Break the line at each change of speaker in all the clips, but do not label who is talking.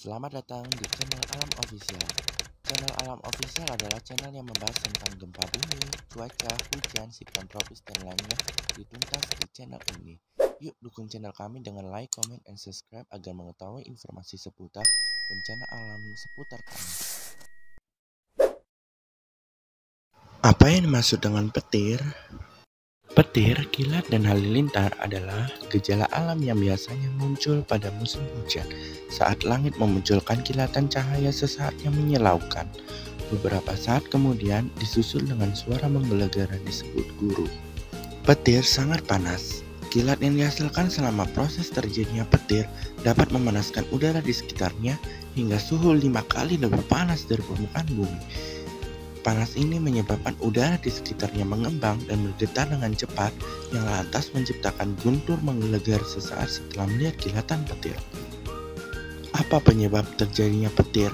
Selamat datang di channel Alam Official. Channel Alam Official adalah channel yang membahas tentang gempa bumi, cuaca, hujan, siklon tropis, dan lainnya dituntas di channel ini. Yuk dukung channel kami dengan like, comment, and subscribe agar mengetahui informasi seputar bencana alam seputar kami. Apa yang dimaksud dengan petir? Petir, kilat, dan halilintar adalah gejala alam yang biasanya muncul pada musim hujan saat langit memunculkan kilatan cahaya sesaat yang menyilaukan. Beberapa saat kemudian disusul dengan suara menggelegar yang disebut guru. Petir sangat panas. Kilat yang dihasilkan selama proses terjadinya petir dapat memanaskan udara di sekitarnya hingga suhu 5 kali lebih panas dari permukaan bumi. Panas ini menyebabkan udara di sekitarnya mengembang dan bergetar dengan cepat yang lantas menciptakan guntur menggelegar sesaat setelah melihat kilatan petir. Apa penyebab terjadinya petir?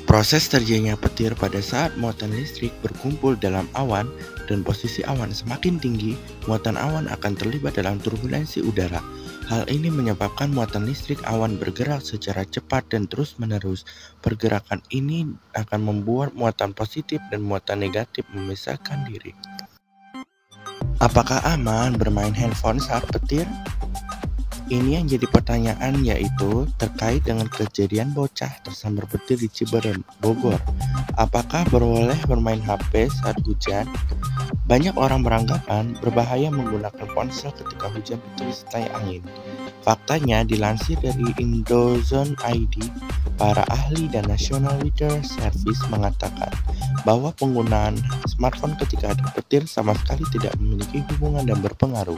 Proses terjadinya petir pada saat muatan listrik berkumpul dalam awan dan posisi awan semakin tinggi, muatan awan akan terlibat dalam turbulensi udara. Hal ini menyebabkan muatan listrik awan bergerak secara cepat dan terus-menerus. Pergerakan ini akan membuat muatan positif dan muatan negatif memisahkan diri. Apakah aman bermain handphone saat petir? Ini yang jadi pertanyaan, yaitu terkait dengan kejadian bocah tersambar petir di Ciberem, Bogor. Apakah boleh bermain HP saat hujan? Banyak orang beranggapan berbahaya menggunakan ponsel ketika hujan petir disertai angin. Faktanya, dilansir dari Indozone ID, para ahli dan National Weather Service mengatakan bahwa penggunaan smartphone ketika ada petir sama sekali tidak memiliki hubungan dan berpengaruh.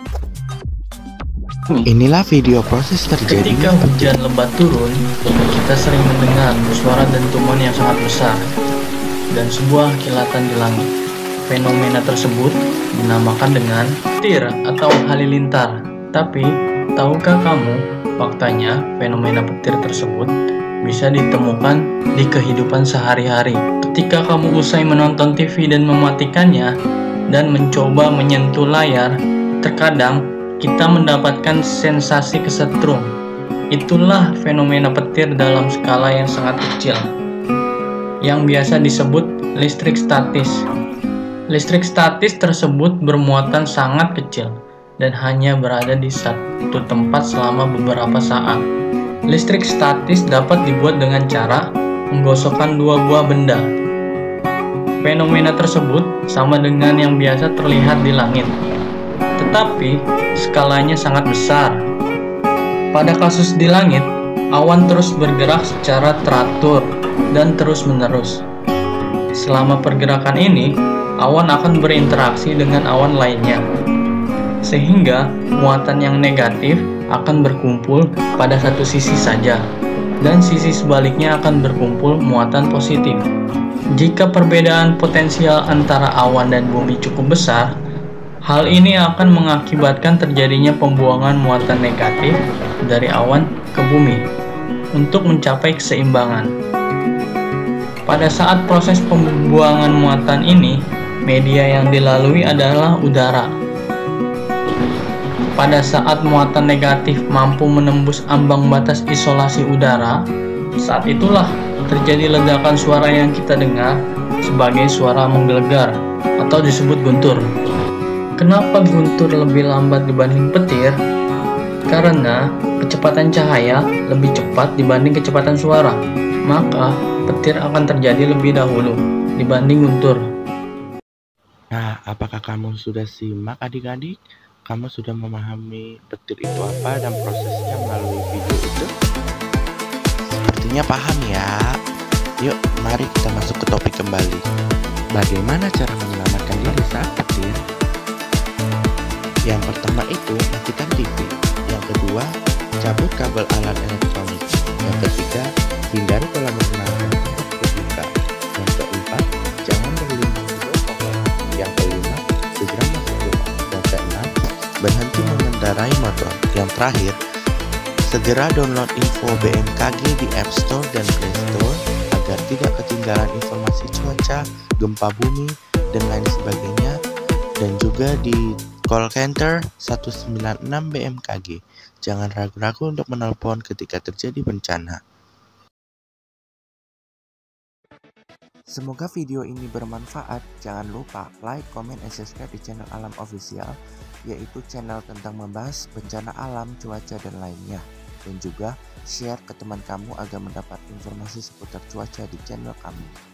Inilah video proses terjadinya
Ketika hujan lebat turun, kita sering mendengar suara dentuman yang sangat besar dan sebuah kilatan di langit. Fenomena tersebut dinamakan dengan petir atau halilintar. Tapi, tahukah kamu, faktanya fenomena petir tersebut bisa ditemukan di kehidupan sehari-hari. Ketika kamu usai menonton TV dan mematikannya dan mencoba menyentuh layar, terkadang kita mendapatkan sensasi kesetrum. Itulah fenomena petir dalam skala yang sangat kecil, yang biasa disebut listrik statis. Listrik statis tersebut bermuatan sangat kecil dan hanya berada di satu tempat selama beberapa saat. Listrik statis dapat dibuat dengan cara menggosokkan dua buah benda. Fenomena tersebut sama dengan yang biasa terlihat di langit, tetapi skalanya sangat besar. Pada kasus di langit, awan terus bergerak secara teratur dan terus-menerus. Selama pergerakan ini, awan akan berinteraksi dengan awan lainnya, sehingga muatan yang negatif akan berkumpul pada satu sisi saja, dan sisi sebaliknya akan berkumpul muatan positif. Jika perbedaan potensial antara awan dan bumi cukup besar, hal ini akan mengakibatkan terjadinya pembuangan muatan negatif dari awan ke bumi untuk mencapai keseimbangan. Pada saat proses pembuangan muatan ini, media yang dilalui adalah udara. Pada saat muatan negatif mampu menembus ambang batas isolasi udara, saat itulah terjadi ledakan suara yang kita dengar sebagai suara menggelegar atau disebut guntur. Kenapa guntur lebih lambat dibanding petir? Karena kecepatan cahaya lebih cepat dibanding kecepatan suara, maka petir akan terjadi lebih dahulu dibanding guntur.
Nah, apakah kamu sudah simak adik-adik? Kamu sudah memahami petir itu apa dan prosesnya melalui video itu? Sepertinya paham ya. Yuk, mari kita masuk ke topik kembali. Bagaimana cara menyelamatkan diri saat petir? Yang pertama itu, matikan TV. Yang kedua, cabut kabel alat elektronik. Yang ketiga, hindari kolam renang dan tempat terbuka. Yang keempat, jangan berlindung di bawah pohon. Yang kelima, segera masuk rumah. Yang keenam, berhenti mengendarai motor. Yang terakhir, segera download info BMKG di App Store dan Play Store agar tidak ketinggalan informasi cuaca, gempa bumi, dan lain sebagainya, dan juga di call center 196 BMKG. Jangan ragu-ragu untuk menelpon ketika terjadi bencana. Semoga video ini bermanfaat. Jangan lupa like, comment, and subscribe di channel Alam Official, yaitu channel tentang membahas bencana alam, cuaca, dan lainnya. Dan juga share ke teman kamu agar mendapat informasi seputar cuaca di channel kami.